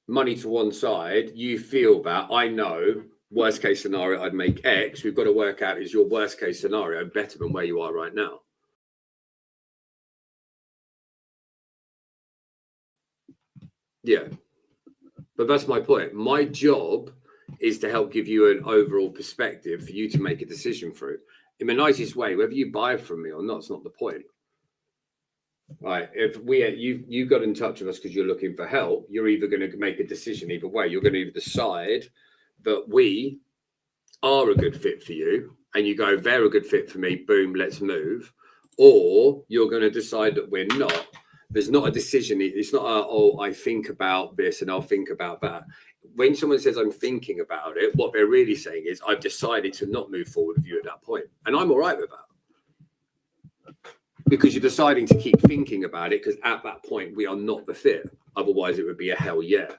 money to one side, you feel that I know worst case scenario, I'd make X. We've got to work out, is your worst case scenario better than where you are right now? Yeah. But that's my point. My job is to help give you an overall perspective for you to make a decision through. In the nicest way, whether you buy from me or not, it's not the point. Right. If you got in touch with us because you're looking for help, you're either going to make a decision either way. You're going to either decide that we are a good fit for you and you go, they're a good fit for me, boom, let's move. Or you're going to decide that we're not. There's not a decision. It's not I think about this and I'll think about that. When someone says I'm thinking about it, what they're really saying is I've decided to not move forward with you at that point. And I'm all right with that. Because you're deciding to keep thinking about it, because at that point we are not the fit. Otherwise it would be a hell yeah.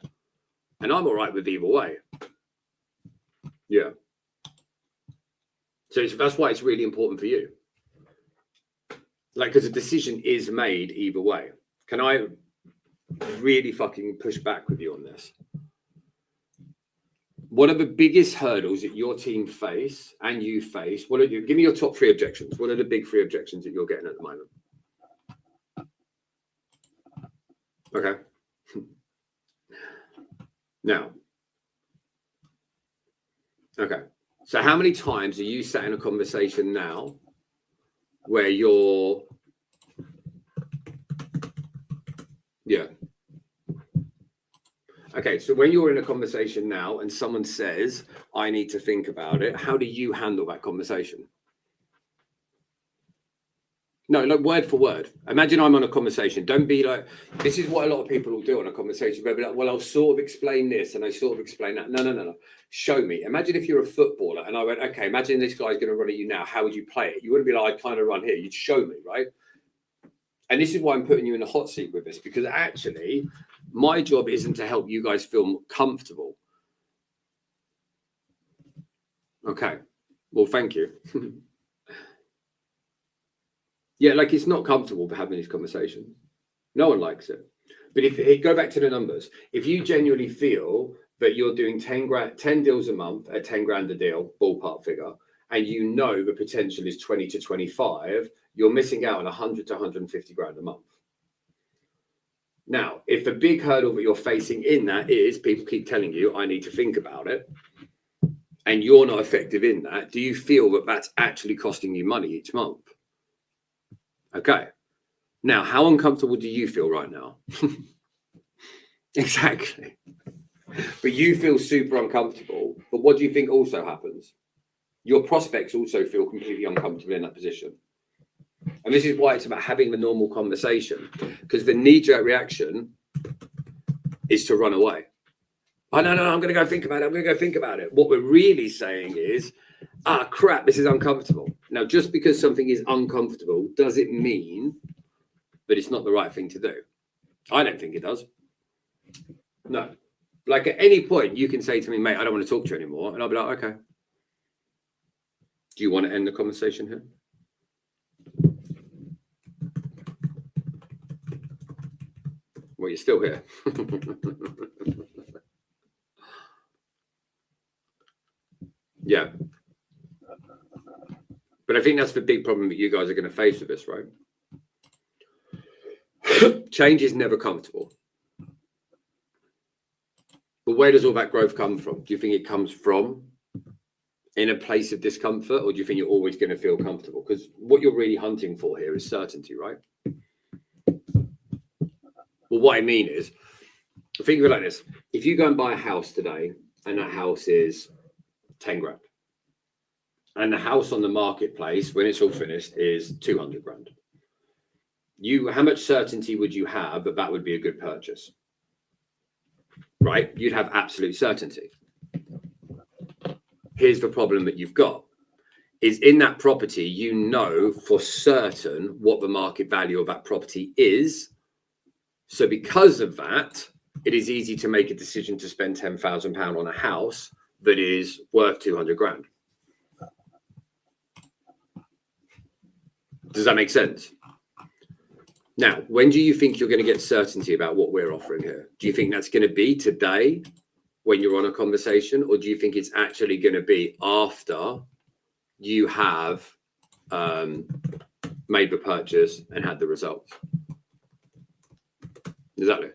And I'm all right with either way. Yeah. So that's why it's really important for you. Like, because a decision is made either way. Can I really fucking push back with you on this? What are the biggest hurdles that your team face and you face? What are you? Give me your top 3 objections. What are the big 3 objections that you're getting at the moment? Okay. Now. Okay. So how many times are you sat in a conversation now where you're, yeah. Okay, so when you're in a conversation now and someone says, I need to think about it, how do you handle that conversation? No, like word for word. Imagine I'm on a conversation. Don't be like, this is what a lot of people will do on a conversation. They'll be like, well, I'll sort of explain this and I sort of explain that. No. Show me. Imagine if you're a footballer and I went, okay, imagine this guy's going to run at you now. How would you play it? You wouldn't be like, I kind of run here. You'd show me, right? And this is why I'm putting you in the hot seat with this, because actually my job isn't to help you guys feel comfortable. Okay. Well, thank you. Yeah, like it's not comfortable for having these conversations. No one likes it. But if go back to the numbers, if you genuinely feel that you're doing 10 deals a month at 10 grand a deal, ballpark figure, and you know the potential is 20 to 25, you're missing out on 100 to 150 grand a month. Now, if the big hurdle that you're facing in that is people keep telling you, I need to think about it, and you're not effective in that, do you feel that that's actually costing you money each month? Okay. Now, how uncomfortable do you feel right now? Exactly. But you feel super uncomfortable. But what do you think also happens? Your prospects also feel completely uncomfortable in that position. And this is why it's about having the normal conversation, because the knee-jerk reaction is to run away. Oh, no, I'm going to go think about it. I'm going to go think about it. What we're really saying is, crap, this is uncomfortable. Now, just because something is uncomfortable, does it mean that it's not the right thing to do? I don't think it does. No. Like at any point, you can say to me, mate, I don't want to talk to you anymore. And I'll be like, okay. Do you want to end the conversation here? Well, you're still here. Yeah. But I think that's the big problem that you guys are going to face with this, right? Change is never comfortable. But where does all that growth come from? Do you think it comes from in a place of discomfort, or do you think you're always going to feel comfortable? Because what you're really hunting for here is certainty, right? Well, what I mean is, think of it like this. If you go and buy a house today and that house is 10 grand, and the house on the marketplace, when it's all finished, is 200 grand. How much certainty would you have that that would be a good purchase? Right? You'd have absolute certainty. Here's the problem that you've got. Is in that property, you know for certain what the market value of that property is. So because of that, it is easy to make a decision to spend £10,000 on a house that is worth 200 grand. Does that make sense? Now, when do you think you're going to get certainty about what we're offering here? Do you think that's going to be today when you're on a conversation, or do you think it's actually going to be after you have made the purchase and had the results? Exactly.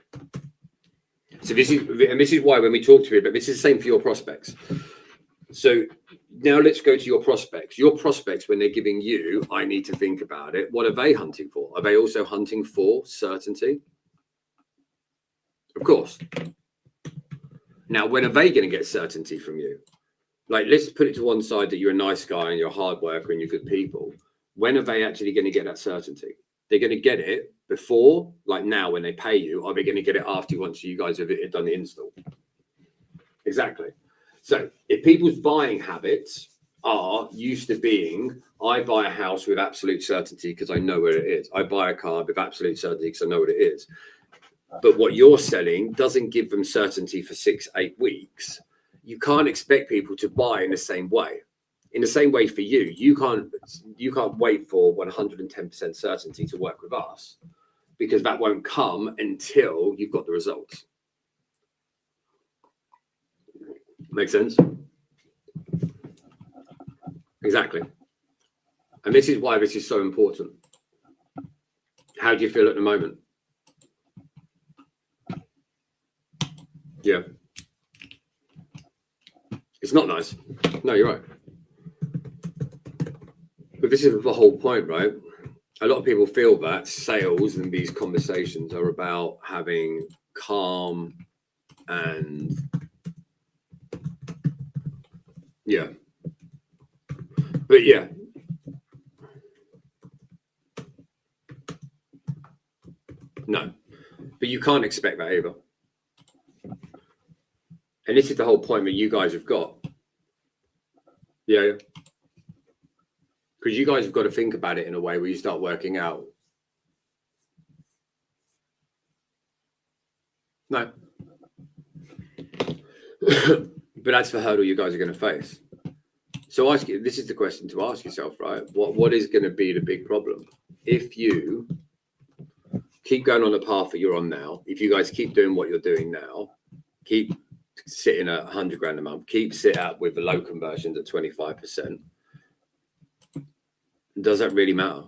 So this is why when we talk to you, but this is the same for your prospects. So now let's go to your prospects. Your prospects, when they're giving you, I need to think about it. What are they hunting for? Are they also hunting for certainty? Of course. Now, when are they going to get certainty from you? Like, let's put it to one side that you're a nice guy and you're a hard worker and you're good people. When are they actually going to get that certainty? They're going to get it before, like now when they pay you, or are they going to get it after once you guys have done the install? Exactly. So if people's buying habits are used to being, I buy a house with absolute certainty because I know where it is. I buy a car with absolute certainty because I know what it is. But what you're selling doesn't give them certainty for 6-8 weeks. You can't expect people to buy in the same way. In the same way for you, you can't wait for 110% certainty to work with us, because that won't come until you've got the results. Make sense? Exactly. And this is why this is so important. How do you feel at the moment? Yeah. It's not nice. No, you're right. But this is the whole point, right? A lot of people feel that sales and these conversations are about having calm and yeah. But yeah. No. But you can't expect that either. And this is the whole point that you guys have got. Yeah. Because you guys have got to think about it in a way where you start working out. No. But that's the hurdle you guys are going to face. So this is the question to ask yourself, right? What is going to be the big problem? If you keep going on the path that you're on now, if you guys keep doing what you're doing now, keep sitting at 100 grand a month, keep sit out with the low conversions at 25%, does that really matter?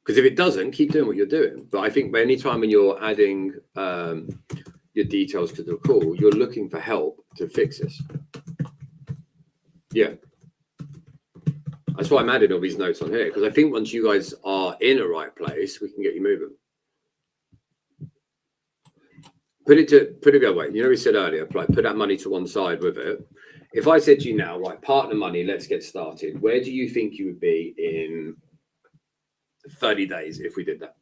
Because if it doesn't, keep doing what you're doing. But I think any time when you're adding your details to the call, you're looking for help to fix this. Yeah. That's why I'm adding all these notes on here, because I think once you guys are in a right place, we can get you moving. Put it the other way. You know, we said earlier, like put that money to one side with it. If I said to you now, right, partner money, let's get started. Where do you think you would be in 30 days if we did that?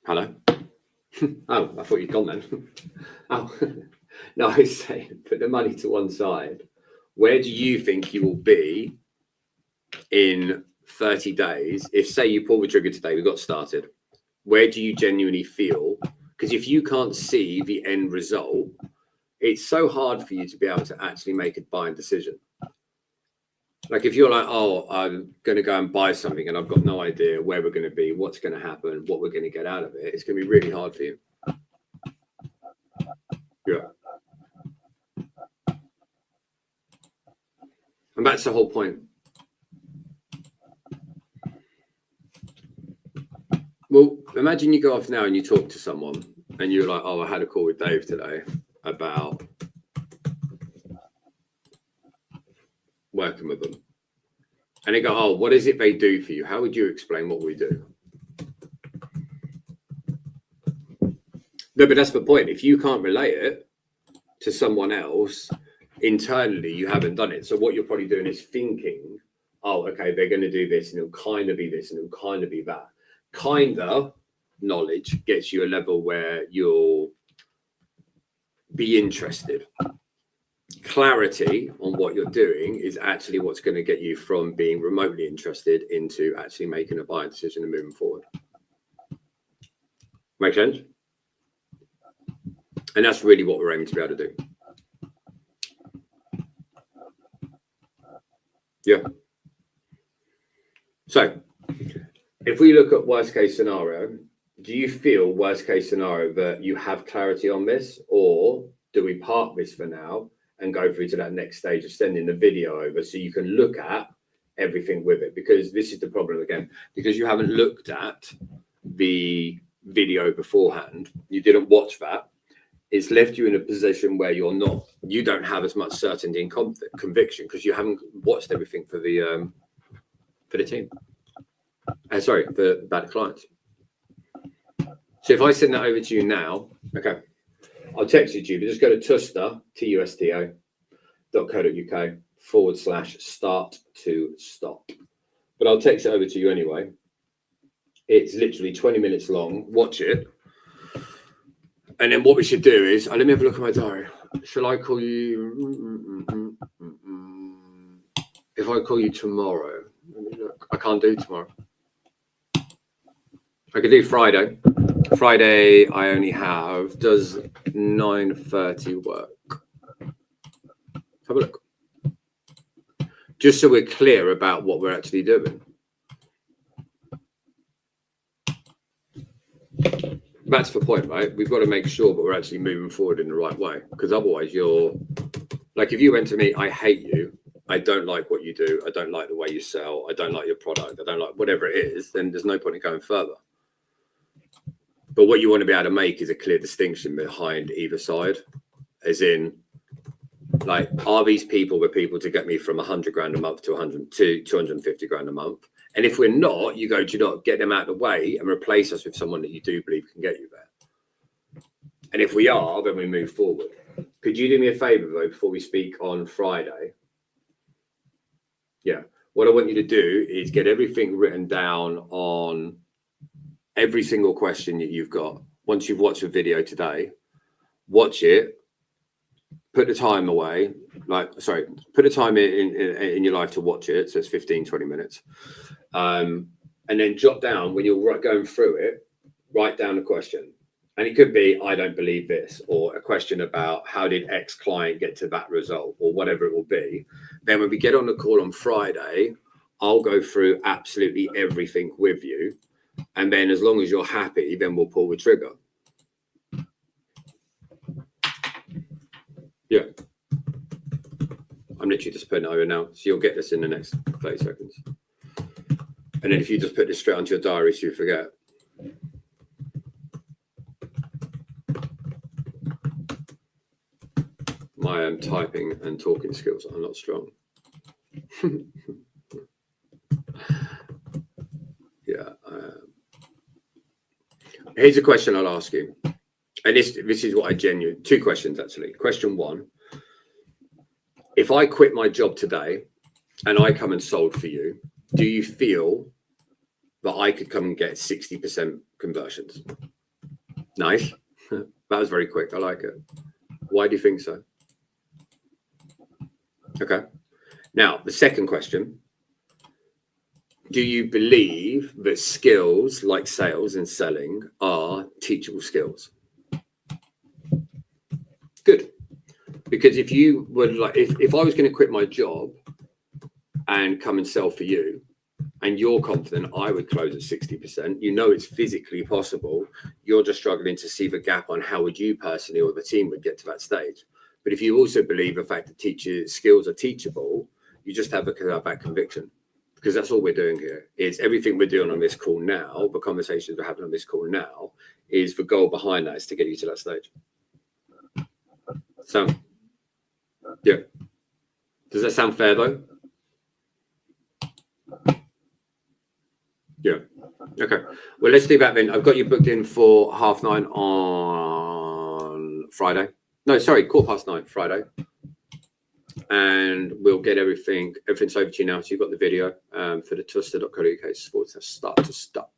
Hello? Oh, I thought you'd gone then. Oh, no, I was saying, put the money to one side. Where do you think you will be in 30 days? If, say, you pull the trigger today, we got started. Where do you genuinely feel? Because if you can't see the end result, it's so hard for you to be able to actually make a buying decision. Like if you're like, oh, I'm going to go and buy something and I've got no idea where we're going to be, what's going to happen, what we're going to get out of it, it's going to be really hard for you. Yeah. And that's the whole point. Well, imagine you go off now and you talk to someone and you're like, oh, I had a call with Dave today about working with them. And they go, oh, what is it they do for you? How would you explain what we do? No, but that's the point. If you can't relate it to someone else, internally, you haven't done it. So what you're probably doing is thinking, oh, okay, they're going to do this and it'll kind of be this and it'll kind of be that. Kind of knowledge gets you a level where you'll be interested. Clarity on what you're doing is actually what's going to get you from being remotely interested into actually making a buying decision and moving forward. Make sense? And that's really what we're aiming to be able to do. Yeah. So if we look at worst case scenario, do you feel worst case scenario that you have clarity on this, or do we park this for now and go through to that next stage of sending the video over so you can look at everything with it? Because this is the problem again, because you haven't looked at the video beforehand, you didn't watch that, it's left you in a position where you don't have as much certainty and conviction because you haven't watched everything for the team. Sorry, for bad clients. So if I send that over to you now, okay, I'll text it to you, but just go to Tusta, tusta.co.uk/start to stop. But I'll text it over to you anyway. It's literally 20 minutes long. Watch it. And then what we should do is, let me have a look at my diary. Shall I call you? If I call you tomorrow, let me look. I can't do tomorrow. I could do Friday. Friday, I only have. Does 9:30 work? Have a look. Just so we're clear about what we're actually doing. That's the point, right? We've got to make sure that we're actually moving forward in the right way, because otherwise you're like, if you went to me, I hate you, I don't like what you do, I don't like the way you sell, I don't like your product, I don't like whatever it is, then there's no point in going further. But what you want to be able to make is a clear distinction behind either side, as in, like, are these people the people to get me from 100 grand a month to 250 grand a month? And if we're not, you go, do you not get them out of the way and replace us with someone that you do believe can get you there? And if we are, then we move forward. Could you do me a favor, though, before we speak on Friday? Yeah. What I want you to do is get everything written down on every single question that you've got. Once you've watched the video today, watch it, put the time away, put the time in your life to watch it. So it's 15, 20 minutes. And then jot down, when you're going through it, write down a question. And it could be, I don't believe this, or a question about how did X client get to that result, or whatever it will be. Then when we get on the call on Friday, I'll go through absolutely everything with you. And then as long as you're happy, then we'll pull the trigger. Yeah. I'm literally just putting it over now. So you'll get this in the next 30 seconds. And then if you just put this straight onto your diary so you forget. My typing and talking skills are not strong. Yeah. Here's a question I'll ask you. And this is what I genuinely, two questions actually. Question one, if I quit my job today and I come and sold for you, do you feel that I could come and get 60% conversions? Nice. That was very quick. I like it. Why do you think so? Okay. Now, the second question, do you believe that skills like sales and selling are teachable skills? Good. Because if you were like, if I was going to quit my job and come and sell for you, and you're confident I would close at 60%, you know it's physically possible. You're just struggling to see the gap on how would you personally or the team would get to that stage. But if you also believe the fact that skills are teachable, you just have that conviction. Because that's all we're doing here. Is everything we're doing on this call now, the conversations we're having on this call now, is the goal behind that is to get you to that stage. So, yeah. Does that sound fair though? Yeah. Okay. Well, let's do that then. I've got you booked in for 9:30 on Friday. No, sorry, 9:15 Friday. And we'll get everything's over to you now. So you've got the video for the tusta.co.uk/start to stop.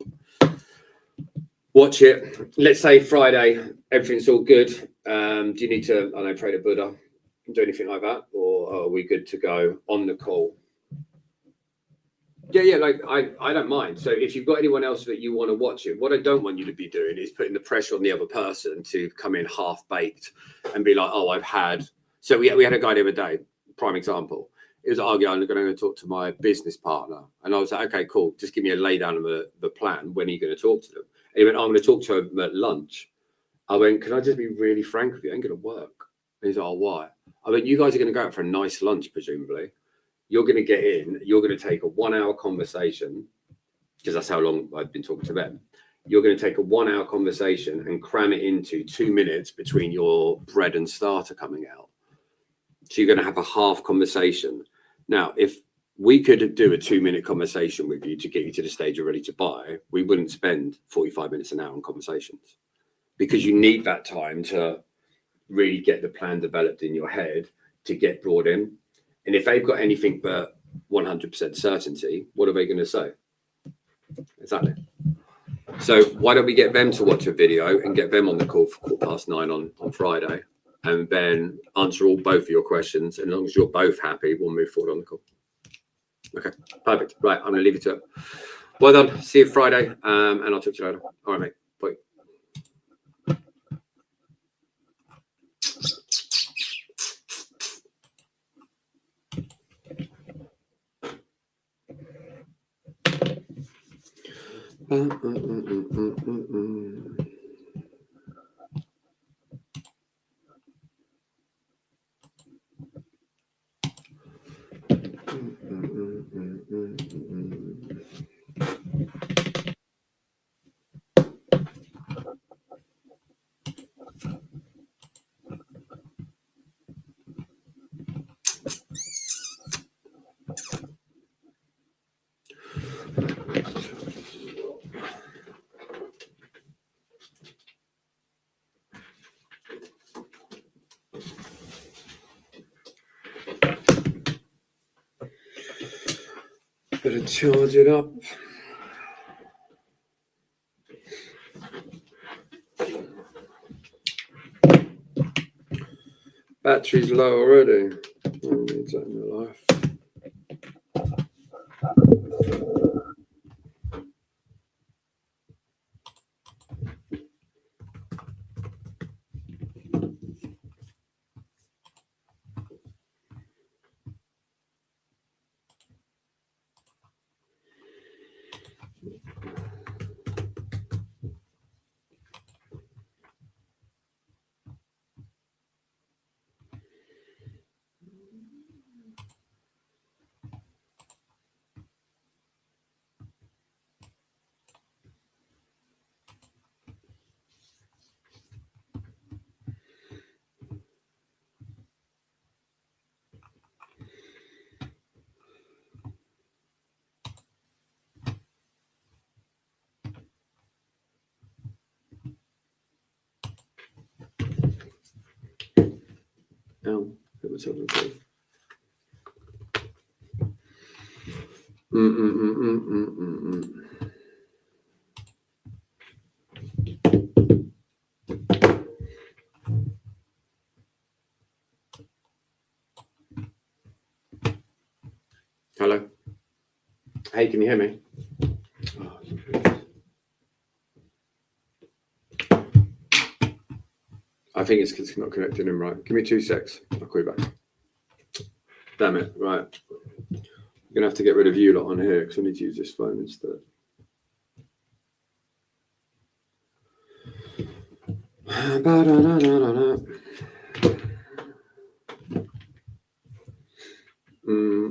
Watch it. Let's say Friday, everything's all good. Do you need to, I don't know, pray to Buddha, do anything like that? Or are we good to go on the call? Yeah. Like I don't mind. So if you've got anyone else that you want to watch it, what I don't want you to be doing is putting the pressure on the other person to come in half baked and be like, oh, I've had. So we had a guy the other day. Prime example. It was arguing, I'm going to talk to my business partner, and I was like, okay, cool. Just give me a lay down of the plan. When are you going to talk to them? And he went, I'm going to talk to them at lunch. I went, can I just be really frank with you? It ain't going to work. And he's like, oh, why? I went, you guys are going to go out for a nice lunch, presumably. You're going to get in, you're going to take a 1 hour conversation, because that's how long I've been talking to them. You're going to take a 1 hour conversation and cram it into 2 minutes between your bread and starter coming out. So you're going to have a half conversation. Now, if we could do a 2 minute conversation with you to get you to the stage you're ready to buy, we wouldn't spend 45 minutes an hour on conversations, because you need that time to really get the plan developed in your head to get brought in. And if they've got anything but 100% certainty, what are they going to say? Exactly. So why don't we get them to watch a video and get them on the call for 9:15 on Friday, and then answer both of your questions. And as long as you're both happy, we'll move forward on the call. Okay, perfect. Right, I'm going to leave you to it. Well done. See you Friday, and I'll talk to you later. All right, mate. Bye. Better charge it up. Battery's low already. I need that in my life. Ow, it was over there. Hello. Hey, can you hear me? I think it's because it's not connecting in right. Give me 2 secs. I'll call you back. Damn it. Right. I'm going to have to get rid of you lot on here because I need to use this phone instead.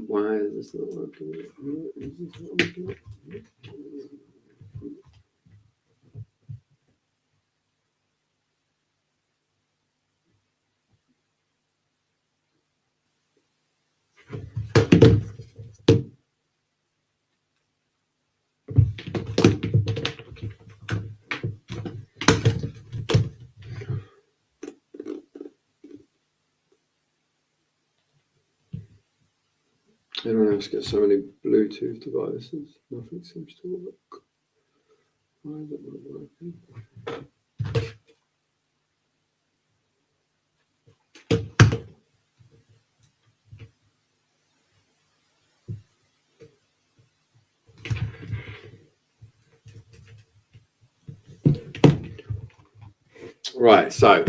Why is this not working? Everyone else gets so many Bluetooth devices. Nothing seems to work. Why is it not working? Right, so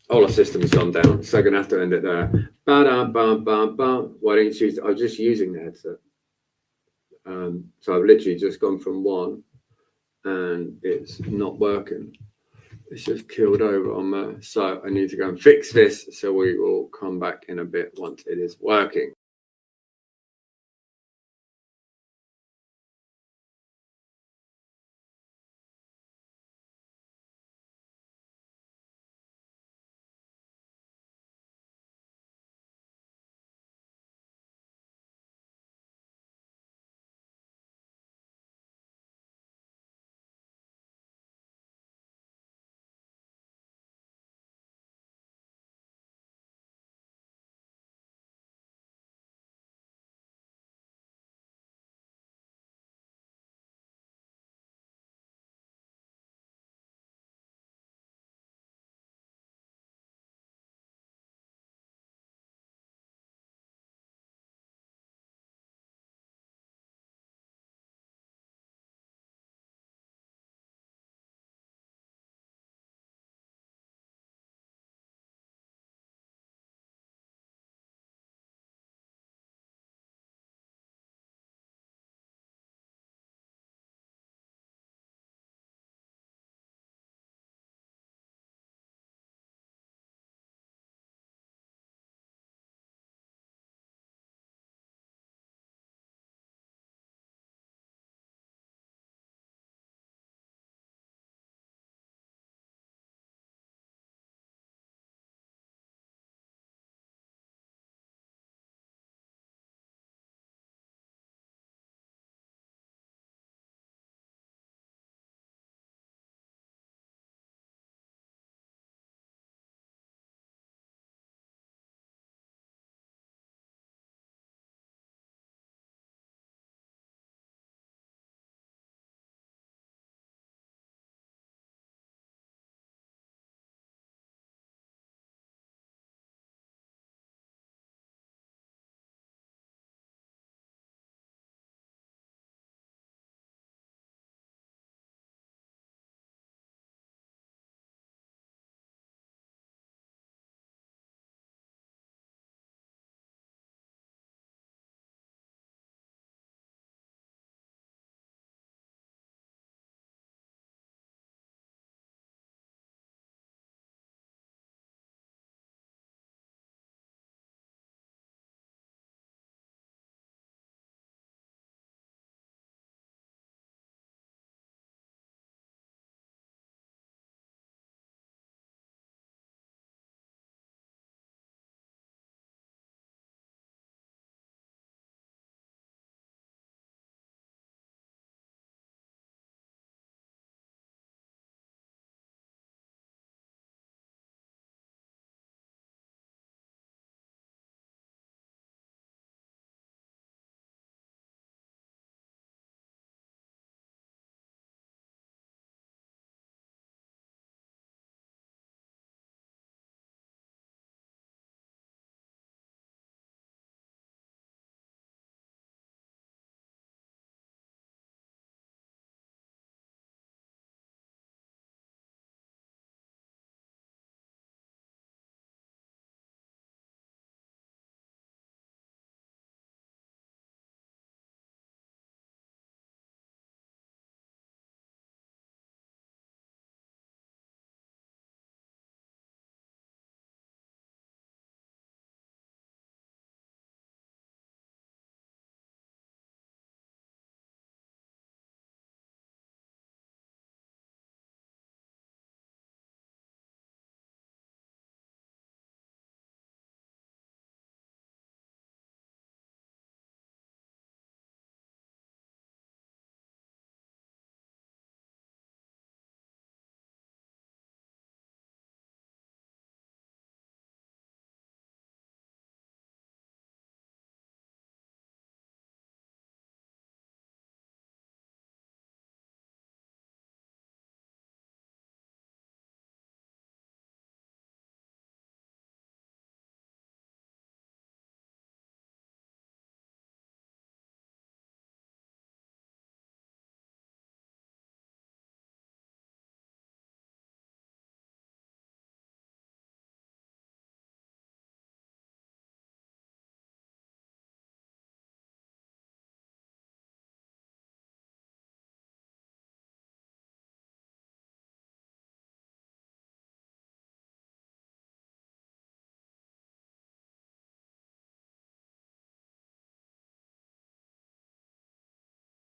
all our system's gone down, so I'm gonna have to end it there. Ba-dum-bum-bum-bum. Why don't you choose? I was just using the headset. So I've literally just gone from one and it's not working. It's just killed over on there. So I need to go and fix this. So we will come back in a bit once it is working.